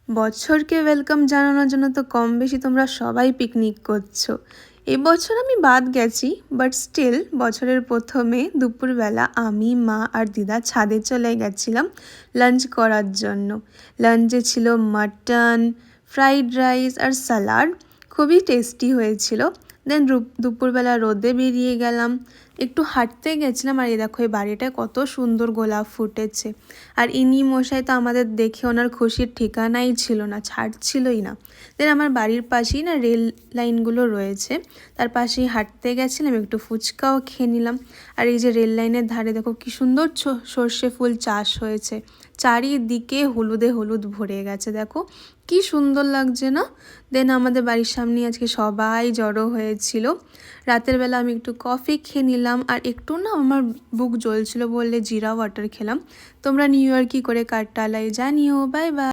বছরকে ওয়েলকাম জানানোর জন্য তো কম বেশি তোমরা সবাই পিকনিক করছো। এবছর আমি বাদ গেছি, বাট স্টিল বছরের প্রথমে দুপুরবেলা আমি, মা আর দিদা ছাদে চলে গেছিলাম লাঞ্চ করার জন্য। লাঞ্চে ছিল মাটন, ফ্রাইড রাইস আর স্যালাড। খুবই টেস্টি হয়েছিল। দেন দুপুরবেলা রোদে বেরিয়ে গেলাম, একটু হাঁটতে গেছিলাম। আর এই দেখো এই বাড়িটায় কত সুন্দর গোলাপ ফুটেছে। আর ইনি মশাই তো আমাদের দেখে ওনার খুশির ঠিকানাই ছিল না, ছাড়ছিলই না। দেন আমার বাড়ির পাশেই না রেল লাইনগুলো রয়েছে, তার পাশেই হাঁটতে গেছিলাম, একটু ফুচকাও খেয়ে নিলাম। আর এই যে রেল লাইনের ধারে দেখো কি সুন্দর সর্ষে ফুল চাষ হয়েছে, চারিদিকে হলুদে হলুদ ভরে গেছে, দেখো কি সুন্দর লাগছে না। দেন আমাদের বাড়ির সামনে আজকে সবাই জড়ো হয়েছিল। রাতের বেলা আমি একটু কফি খেয়ে নিলাম, আর একটু না আমার বুক জ্বলছিল বললে জিরা ওয়াটার খেলাম। তোমরা নিউ ইয়ার কী করে কাটালে জানিও। Bye bye.